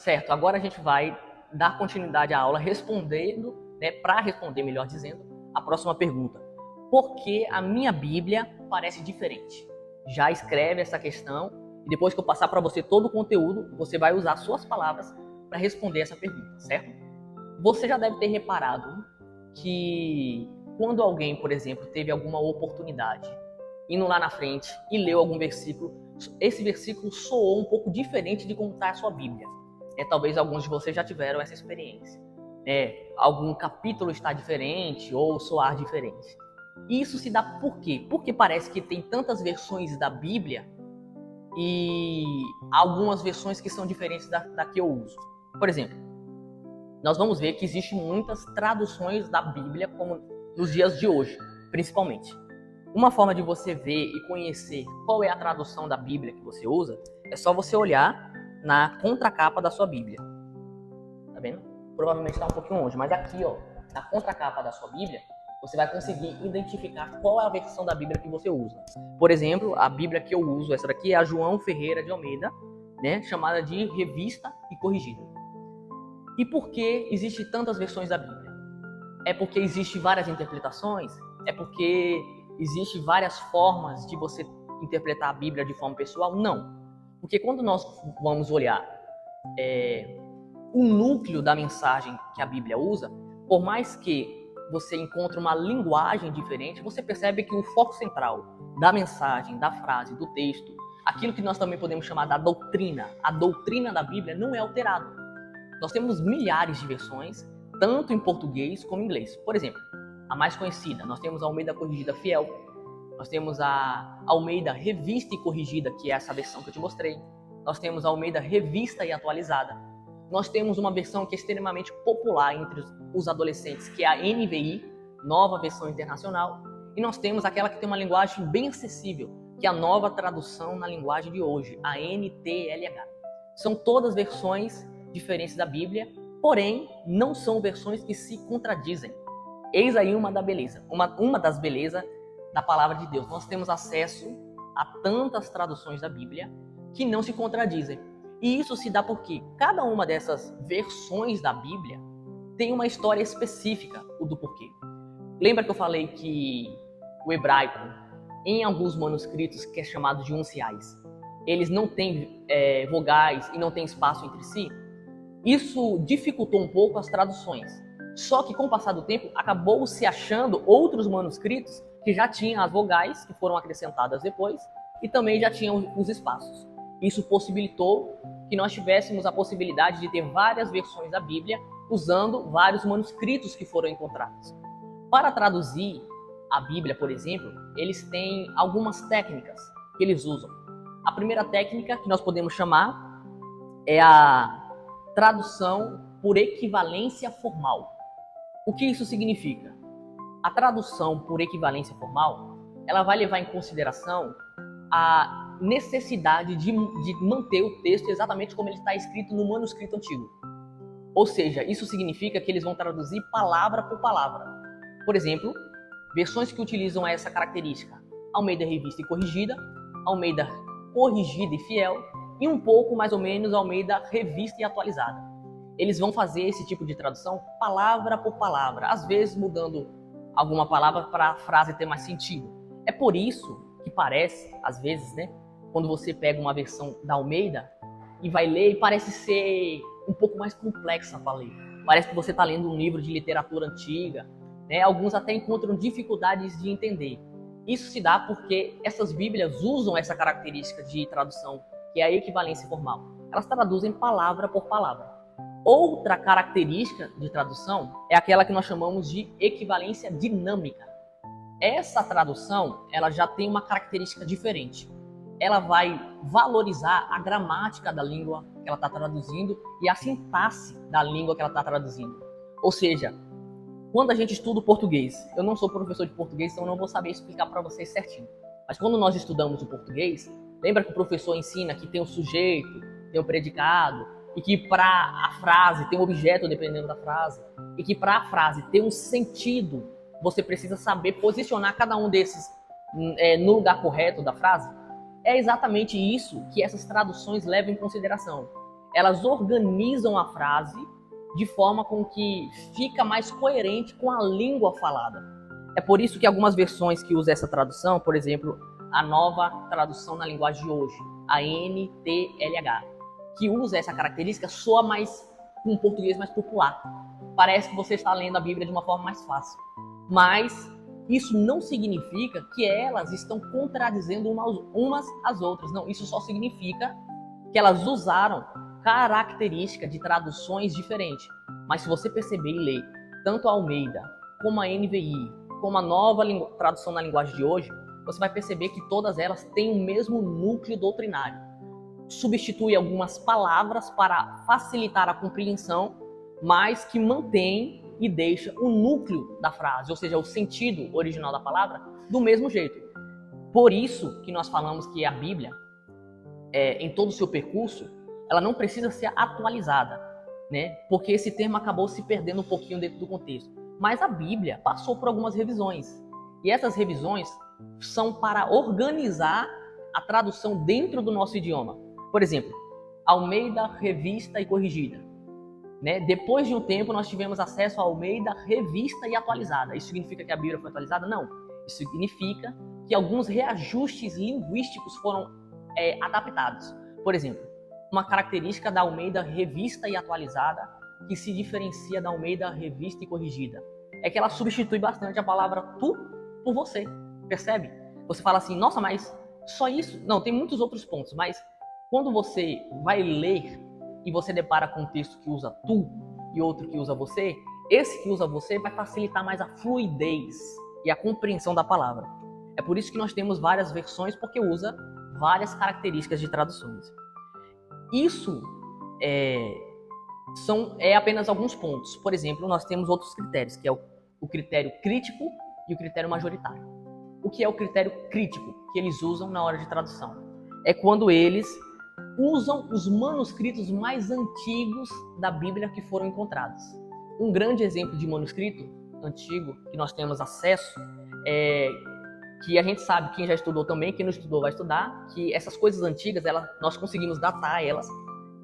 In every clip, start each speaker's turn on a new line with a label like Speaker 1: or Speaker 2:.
Speaker 1: Certo, agora a gente vai dar continuidade à aula respondendo, para responder, melhor dizendo, a próxima pergunta. Por que a minha Bíblia parece diferente? Já escreve essa questão e depois que eu passar para você todo o conteúdo, você vai usar suas palavras para responder essa pergunta, certo? Você já deve ter reparado que quando alguém, por exemplo, teve alguma oportunidade, indo lá na frente e leu algum versículo, esse versículo soou um pouco diferente de como está a sua Bíblia. Talvez alguns de vocês já tiveram essa experiência. Algum capítulo está diferente ou soar diferente. Isso se dá por quê? Porque parece que tem tantas versões da Bíblia e algumas versões que são diferentes da que eu uso. Por exemplo, nós vamos ver que existem muitas traduções da Bíblia, como nos dias de hoje, principalmente. Uma forma de você ver e conhecer qual é a tradução da Bíblia que você usa é só você olhar na contracapa da sua Bíblia. Tá vendo? Provavelmente está um pouquinho longe, mas aqui, ó, na contracapa da sua Bíblia, você vai conseguir identificar qual é a versão da Bíblia que você usa. Por exemplo, a Bíblia que eu uso, essa daqui é a João Ferreira de Almeida, chamada de Revista e Corrigida. E por que existem tantas versões da Bíblia? É porque existem várias interpretações? É porque existem várias formas de você interpretar a Bíblia de forma pessoal? Não. Porque quando nós vamos olhar o núcleo da mensagem que a Bíblia usa, por mais que você encontre uma linguagem diferente, você percebe que o foco central da mensagem, da frase, do texto, aquilo que nós também podemos chamar da doutrina, a doutrina da Bíblia não é alterado. Nós temos milhares de versões, tanto em português como em inglês. Por exemplo, a mais conhecida, nós temos a Almeida Corrigida Fiel, nós temos a Almeida Revista e Corrigida, que é essa versão que eu te mostrei. Nós temos a Almeida Revista e Atualizada. Nós temos uma versão que é extremamente popular entre os adolescentes, que é a NVI, Nova Versão Internacional. E nós temos aquela que tem uma linguagem bem acessível, que é a Nova Tradução na Linguagem de Hoje, a NTLH. São todas versões diferentes da Bíblia, porém, não são versões que se contradizem. Eis aí uma das belezas da Palavra de Deus. Nós temos acesso a tantas traduções da Bíblia que não se contradizem. E isso se dá porque cada uma dessas versões da Bíblia tem uma história específica, o do porquê. Lembra que eu falei que o hebraico, em alguns manuscritos, que é chamado de unciais, eles não têm vogais e não têm espaço entre si? Isso dificultou um pouco as traduções. Só que com o passar do tempo, acabou se achando outros manuscritos que já tinham as vogais, que foram acrescentadas depois, e também já tinham os espaços. Isso possibilitou que nós tivéssemos a possibilidade de ter várias versões da Bíblia usando vários manuscritos que foram encontrados. Para traduzir a Bíblia, por exemplo, eles têm algumas técnicas que eles usam. A primeira técnica que nós podemos chamar é a tradução por equivalência formal. O que isso significa? A tradução por equivalência formal, ela vai levar em consideração a necessidade de manter o texto exatamente como ele está escrito no manuscrito antigo. Ou seja, isso significa que eles vão traduzir palavra por palavra. Por exemplo, versões que utilizam essa característica: Almeida Revista e Corrigida, Almeida Corrigida e Fiel, e um pouco mais ou menos Almeida Revista e Atualizada. Eles vão fazer esse tipo de tradução palavra por palavra, às vezes mudando alguma palavra para a frase ter mais sentido. É por isso que parece, às vezes, quando você pega uma versão da Almeida e vai ler, e parece ser um pouco mais complexa para ler. Parece que você está lendo um livro de literatura antiga. Alguns até encontram dificuldades de entender. Isso se dá porque essas Bíblias usam essa característica de tradução, que é a equivalência formal. Elas traduzem palavra por palavra. Outra característica de tradução é aquela que nós chamamos de equivalência dinâmica. Essa tradução, ela já tem uma característica diferente. Ela vai valorizar a gramática da língua que ela está traduzindo e a sintaxe da língua que ela está traduzindo. Ou seja, quando a gente estuda o português, eu não sou professor de português, então não vou saber explicar para vocês certinho. Mas quando nós estudamos o português, lembra que o professor ensina que tem o sujeito, tem o predicado, e que para a frase tem um objeto dependendo da frase, e que para a frase ter um sentido, você precisa saber posicionar cada um desses no lugar correto da frase. É exatamente isso que essas traduções levam em consideração. elas organizam a frase de forma com que fica mais coerente com a língua falada. É por isso que algumas versões que usam essa tradução, por exemplo, a Nova Tradução na Linguagem de Hoje, a NTLH, que usa essa característica, soa mais com um português mais popular. Parece que você está lendo a Bíblia de uma forma mais fácil. Mas isso não significa que elas estão contradizendo umas às outras. Não, isso só significa que elas usaram características de traduções diferentes. Mas se você perceber e ler tanto a Almeida, como a NVI, como a Nova Tradução na Linguagem de Hoje, você vai perceber que todas elas têm o mesmo núcleo doutrinário. Substitui algumas palavras para facilitar a compreensão, mas que mantém e deixa o núcleo da frase, ou seja, o sentido original da palavra, do mesmo jeito. Por isso que nós falamos que a Bíblia, em todo o seu percurso, ela não precisa ser atualizada, né? Porque esse termo acabou se perdendo um pouquinho dentro do contexto. Mas a Bíblia passou por algumas revisões. E essas revisões são para organizar a tradução dentro do nosso idioma. Por exemplo, Almeida Revista e Corrigida. Né? Depois de um tempo, nós tivemos acesso a Almeida Revista e Atualizada. Isso significa que a Bíblia foi atualizada? Não. Isso significa que alguns reajustes linguísticos foram adaptados. Por exemplo, uma característica da Almeida Revista e Atualizada que se diferencia da Almeida Revista e Corrigida é que ela substitui bastante a palavra tu por você. Percebe? Você fala assim, nossa, mas só isso? Não, tem muitos outros pontos, mas quando você vai ler e você depara com um texto que usa tu e outro que usa você, esse que usa você vai facilitar mais a fluidez e a compreensão da palavra. É por isso que nós temos várias versões, porque usa várias características de traduções. Isso é apenas alguns pontos. Por exemplo, nós temos outros critérios, que é o critério crítico e o critério majoritário. O que é o critério crítico que eles usam na hora de tradução? É quando eles usam os manuscritos mais antigos da Bíblia que foram encontrados. Um grande exemplo de manuscrito antigo que nós temos acesso que a gente sabe, quem já estudou também, quem não estudou vai estudar, que essas coisas antigas, nós conseguimos datar elas,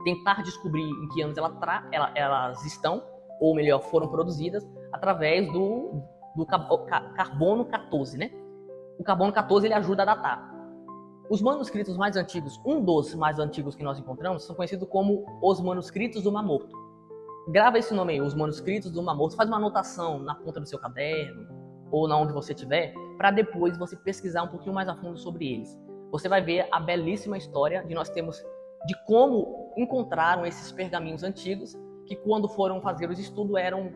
Speaker 1: tentar descobrir em que anos elas estão, ou melhor, foram produzidas, através do carbono 14, né? O carbono 14 ele ajuda a datar. Os manuscritos mais antigos, um dos mais antigos que nós encontramos, são conhecidos como os manuscritos do Mar Morto. Grava esse nome aí, os manuscritos do Mar Morto. Faz uma anotação na ponta do seu caderno, ou na onde você estiver, para depois você pesquisar um pouquinho mais a fundo sobre eles. Você vai ver a belíssima história de como encontraram esses pergaminhos antigos, que quando foram fazer os estudos eram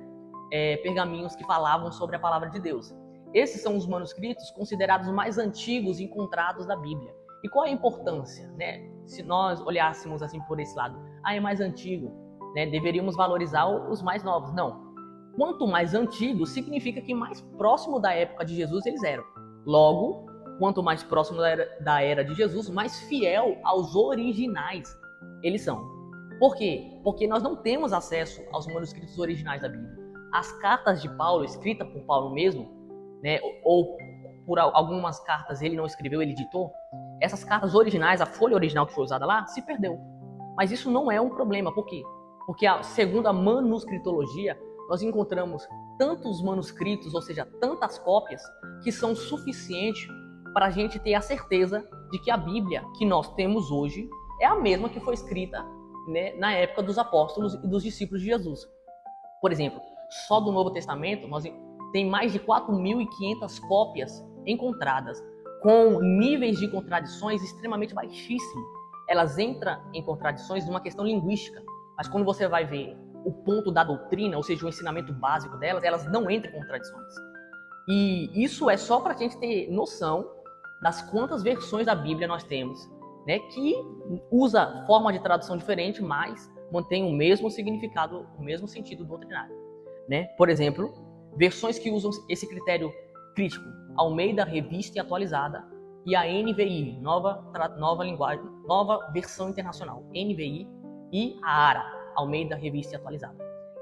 Speaker 1: pergaminhos que falavam sobre a palavra de Deus. Esses são os manuscritos considerados mais antigos encontrados da Bíblia. E qual é a importância, né? Se nós olhássemos assim por esse lado, é mais antigo, né? Deveríamos valorizar os mais novos. Não. Quanto mais antigo, significa que mais próximo da época de Jesus eles eram. Logo, quanto mais próximo da era de Jesus, mais fiel aos originais eles são. Por quê? Porque nós não temos acesso aos manuscritos originais da Bíblia. As cartas de Paulo, escritas por Paulo mesmo, né, ou por algumas cartas ele não escreveu, ele ditou, essas cartas originais, a folha original que foi usada lá, se perdeu. Mas isso não é um problema. Por quê? Porque segundo a manuscritologia, nós encontramos tantos manuscritos, ou seja, tantas cópias, que são suficientes para a gente ter a certeza de que a Bíblia que nós temos hoje é a mesma que foi escrita, né, na época dos apóstolos e dos discípulos de Jesus. Por exemplo, só do Novo Testamento, tem mais de 4.500 cópias encontradas, com níveis de contradições extremamente baixíssimos. Elas entram em contradições numa questão linguística, mas quando você vai ver o ponto da doutrina, ou seja, o ensinamento básico delas, elas não entram em contradições. E isso é só para a gente ter noção das quantas versões da Bíblia nós temos, né, que usa forma de tradução diferente, mas mantém o mesmo significado, o mesmo sentido doutrinário. Né? Por exemplo, versões que usam esse critério crítico, Almeida Revista e Atualizada, e a NVI, nova versão internacional, NVI, e a ARA, Almeida Revista e Atualizada.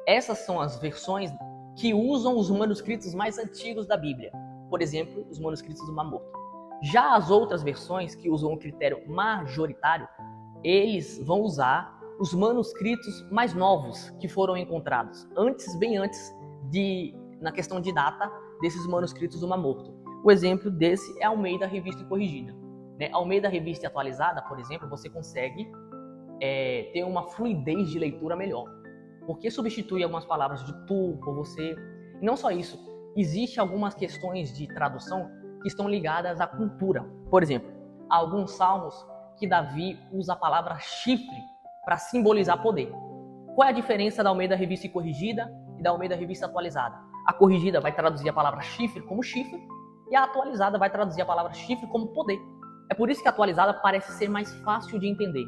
Speaker 1: Essas são as versões que usam os manuscritos mais antigos da Bíblia, por exemplo, os manuscritos do Mar Morto. Já as outras versões que usam o critério majoritário, eles vão usar os manuscritos mais novos que foram encontrados, bem antes na questão de data, desses manuscritos do Mar Morto. O exemplo desse é Almeida Revista e Corrigida. Almeida Revista e Atualizada, por exemplo, você consegue ter uma fluidez de leitura melhor, porque substitui algumas palavras de tu por você. E não só isso, existem algumas questões de tradução que estão ligadas à cultura. Por exemplo, há alguns salmos que Davi usa a palavra chifre para simbolizar poder. Qual é a diferença da Almeida Revista e Corrigida e da Almeida Revista Atualizada? A corrigida vai traduzir a palavra chifre como chifre e a atualizada vai traduzir a palavra chifre como poder. É por isso que a atualizada parece ser mais fácil de entender,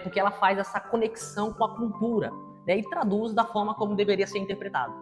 Speaker 1: porque ela faz essa conexão com a cultura, e traduz da forma como deveria ser interpretado.